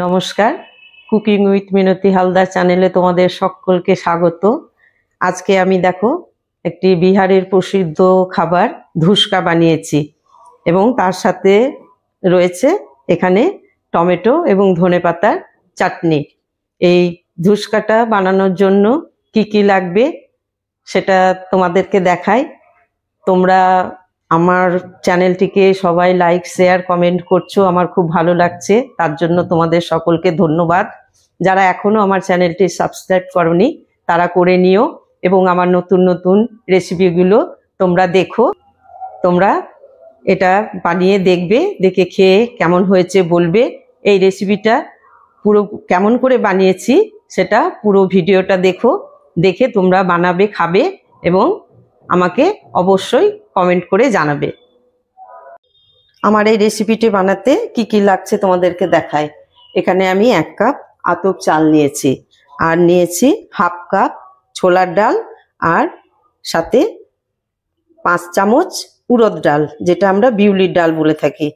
নমস্কার, cooking with মিনতি হালদার চ্যানেলে তোমাদের সকলকে স্বাগত। আজকে আমি দেখো একটি বিহারের প্রসিদ্ধ খাবার ধুস্কা বানিয়েছি এবং তার সাথে রয়েছে এখানে টমেটো এবং ধনেপাতার চাটনি। এই ধুস্কাটা বানানোর জন্য কি কি লাগবে সেটা তোমাদেরকে দেখাই। তোমরা আমার চ্যানেলটিকে সবাই লাইক শেয়ার কমেন্ট করছো, আমার খুব ভালো লাগছে, তার জন্য তোমাদের সকলকে ধন্যবাদ। যারা এখনো আমার চ্যানেলটি সাবস্ক্রাইব করোনি তারা করে নিও এবং আমার নতুন নতুন রেসিপিগুলো তোমরা দেখো। তোমরা এটা বানিয়ে দেখবে, দেখে খেয়ে কেমন হয়েছে বলবে। এই রেসিপিটা পুরো কেমন করে বানিয়েছি সেটা পুরো ভিডিওটা দেখো, দেখে তোমরা বানাবে, খাবে এবং আমাকে অবশ্যই কমেন্ট করে জানাবে। আমার এই রেসিপিটি বানাতে কি কি লাগছে তোমাদেরকে দেখায়। এখানে আমি 1 কাপ আতপ চাল নিয়েছি, আর নিয়েছি হাফ কাপ ছোলার ডাল, আর সাথে 5 চামচ উড়দ ডাল, যেটা আমরা বিউলির ডাল বলে থাকি।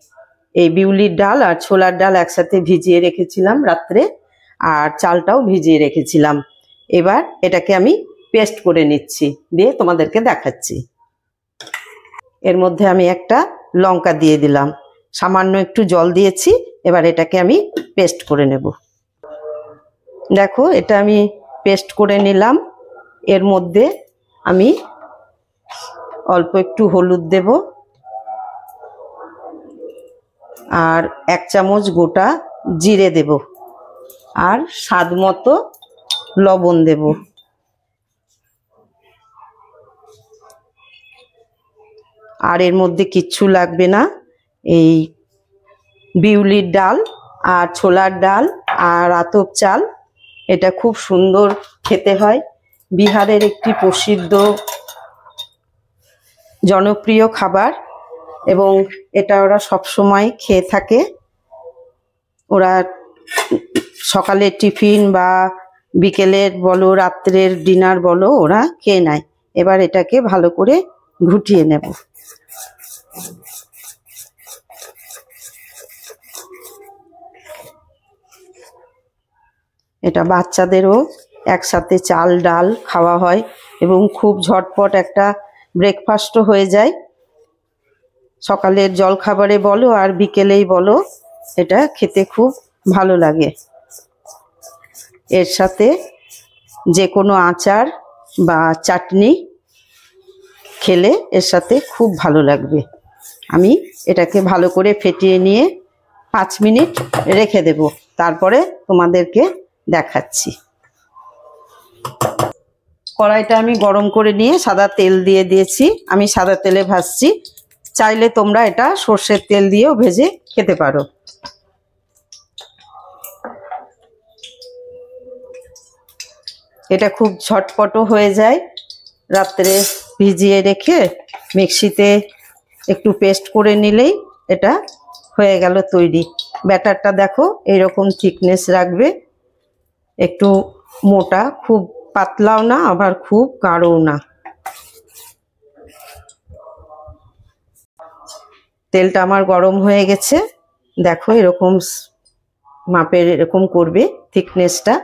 এই বিউলির ডাল আর ছোলার ডাল একসাথে ভিজিয়ে রেখেছিলাম রাত্রে, আর চালটাও ভিজিয়ে রেখেছিলাম। এবার এটাকে আমি পেস্ট করে নিচ্ছি, দিয়ে তোমাদেরকে দেখাচ্ছি। এর মধ্যে আমি একটা লঙ্কা দিয়ে দিলাম, সামান্য একটু জল দিয়েছি। এবার এটাকে আমি পেস্ট করে নেব। দেখো এটা আমি পেস্ট করে নিলাম। এর মধ্যে আমি অল্প একটু হলুদ দেব, আর 1 চামচ গোটা জিরে দেব, আর স্বাদ মতো লবণ দেব। আর এর মধ্যে কিচ্ছু লাগবে না। এই বিউলির ডাল আর ছোলার ডাল আর আতপ চাল, এটা খুব সুন্দর খেতে হয়। বিহারের একটি প্রসিদ্ধ জনপ্রিয় খাবার এবং এটা ওরা সবসময় খেয়ে থাকে। ওরা সকালে টিফিন বা বিকেলের বলো, রাত্রের ডিনার বলো, ওরা খেয়ে নেয়। এবার এটাকে ভালো করে ঘুটিয়ে নেব। এটা বাচ্চাদেরও একসাথে চাল ডাল খাওয়া হয় এবং খুব ঝটপট একটা ব্রেকফাস্টও হয়ে যায়। সকালের জলখাবারে বলো আর বিকেলেই বলো, এটা খেতে খুব ভালো লাগে। এর সাথে যে কোনো আচার বা চাটনি খেলে এর সাথে খুব ভালো লাগবে। আমি এটাকে ভালো করে ফেটিয়ে নিয়ে 5 মিনিট রেখে দেব, তারপরে তোমাদেরকে দেখাচ্ছি। কড়াইটা আমি গরম করে নিয়ে সাদা তেল দিয়ে দিয়েছি। আমি সাদা তেলে ভাজছি, চাইলে তোমরা এটা সর্ষের তেল দিয়েও ভেজে খেতে পারো। এটা খুব ঝটপটও হয়ে যায়। রাত্রে ভিজিয়ে রেখে মিক্সিতে একটু পেস্ট করে নিলেই এটা হয়ে গেল তৈরি। ব্যাটারটা দেখো এইরকম থিকনেস রাখবে, একটু মোটা, খুব পাতলাও না আবার খুব গাঢ়ও না। তেলটা আমার গরম হয়ে গেছে। দেখো এরকম মাপের এরকম করবে থিকনেসটা,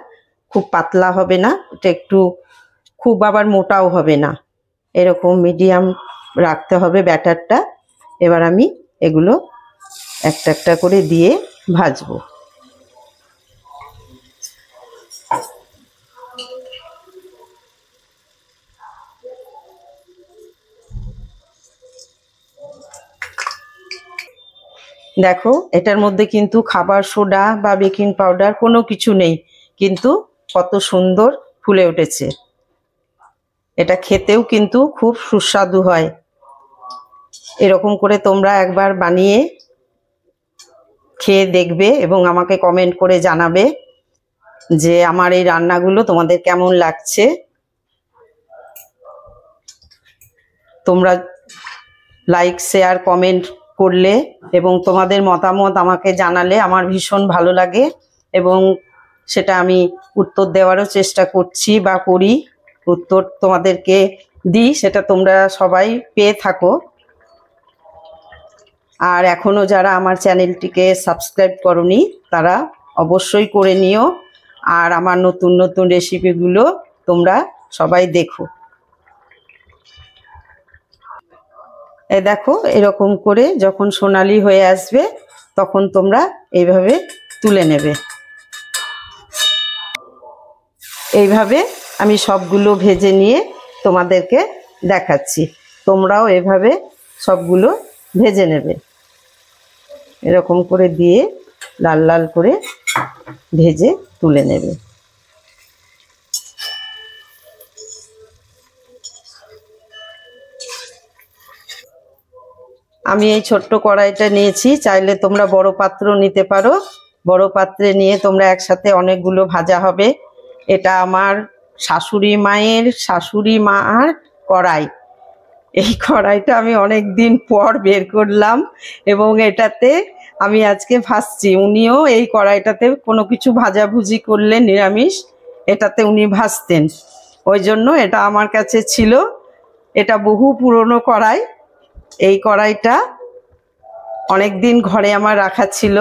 খুব পাতলা হবে না, এটা একটু খুব আবার মোটাও হবে না, এরকম মিডিয়াম রাখতে হবে ব্যাটারটা। এবার আমি এগুলো একটা একটা করে দিয়ে ভাজবো। দেখো এটার মধ্যে কিন্তু খাবার সোডা বা বেকিং পাউডার কোনো কিছু নেই, কিন্তু কত সুন্দর ফুলে উঠেছে। এটা খেতেও কিন্তু খুব সুস্বাদু হয়। এরকম করে তোমরা একবার বানিয়ে খেয়ে দেখবে এবং আমাকে কমেন্ট করে জানাবে যে আমার এই রান্নাগুলো তোমাদের কেমন লাগছে। তোমরা লাইক শেয়ার কমেন্ট করলে এবং তোমাদের মতামত আমাকে জানালে আমার ভীষণ ভালো লাগে, এবং সেটা আমি উত্তর দেওয়ারও চেষ্টা করছি বা করি, উত্তর তোমাদেরকে দিই, সেটা তোমরা সবাই পেয়ে থাকো। আর এখনো যারা আমার চ্যানেলটিকে সাবস্ক্রাইব করোনি তারা অবশ্যই করে নিও। আর আমার নতুন নতুন রেসিপিগুলো তোমরা সবাই দেখো। এই দেখো, এরকম করে যখন সোনালি হয়ে আসবে তখন তোমরা এইভাবে তুলে নেবে। এইভাবে আমি সবগুলো ভেজে নিয়ে তোমাদেরকে দেখাচ্ছি। তোমরাও এভাবে সবগুলো ভেজে নেবে। এরকম করে দিয়ে লাল লাল করে ভেজে তুলে নেবে। আমি এই ছোট্ট কড়াইটা নিয়েছি, চাইলে তোমরা বড় পাত্র নিতে পারো। বড় পাত্রে নিয়ে তোমরা একসাথে অনেকগুলো ভাজা হবে। এটা আমার শাশুড়ি মার কড়াই। এই কড়াইটা আমি অনেক দিন পর বের করলাম এবং এটাতে আমি আজকে ভাজছি। উনিও এই কড়াইটাতে কোনো কিছু ভাজাভুজি করলে নিরামিষ এটাতে উনি ভাজতেন, ওই জন্য এটা আমার কাছে ছিল। এটা বহু পুরনো কড়াই। এই কড়াইটা অনেক দিন ঘরে আমার রাখা ছিল।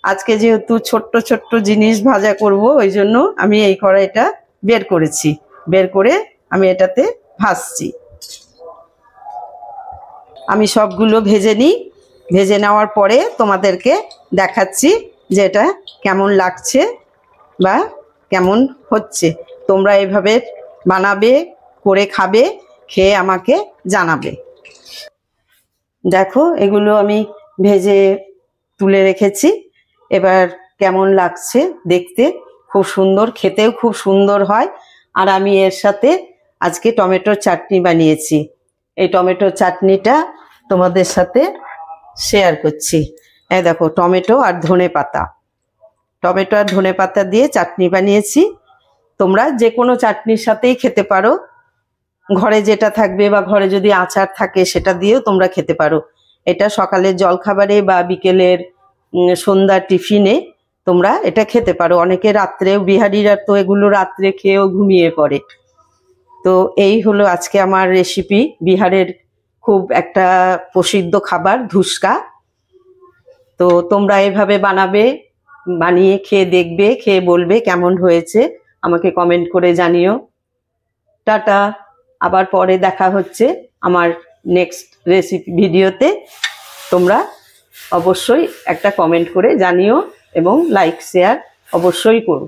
আজকে যেহেতু ছোট্ট ছোট্ট জিনিস ভাজা করব, ওই জন্য আমি এই কড়াইটা বের করেছি। বের করে আমি এটাতে ভাজছি। আমি সবগুলো ভেজে নিই। ভেজে নেওয়ার পরে তোমাদেরকে দেখাচ্ছি যে এটা কেমন লাগছে বা কেমন হচ্ছে। তোমরা এভাবে বানাবে, করে খাবে, খেয়ে আমাকে জানাবে। দেখো, এগুলো আমি ভেজে তুলে রেখেছি। এবার কেমন লাগছে দেখতে, খুব সুন্দর, খেতেও খুব সুন্দর হয়। আর আমি এর সাথে আজকে টমেটোর চাটনি বানিয়েছি। এই টমেটোর চাটনিটা তোমাদের সাথে শেয়ার করছি। এই দেখো, টমেটো আর ধনেপাতা, টমেটো আর ধনেপাতা দিয়ে চাটনি বানিয়েছি। তোমরা যে কোনো চাটনির সাথেই খেতে পারো, ঘরে যেটা থাকবে বা ঘরে যদি আচার থাকে সেটা দিয়েও তোমরা খেতে পারো। এটা সকালের জলখাবারে বা বিকেলের সন্ধ্যার টিফিনে তোমরা এটা খেতে পারো। অনেকে রাত্রেও, বিহারিরা তো এগুলো রাত্রে খেয়েও ঘুমিয়ে পড়ে। তো এই হলো আজকে আমার রেসিপি, বিহারের খুব একটা প্রসিদ্ধ খাবার ধুস্কা। তো তোমরা এভাবে বানাবে, বানিয়ে খেয়ে দেখবে, খেয়ে বলবে কেমন হয়েছে, আমাকে কমেন্ট করে জানিও। টাটা, আবার পরে দেখা হচ্ছে আমার নেক্সট রেসিপি ভিডিওতে। তোমরা অবশ্যই একটা কমেন্ট করে জানিও এবং লাইক শেয়ার অবশ্যই করো।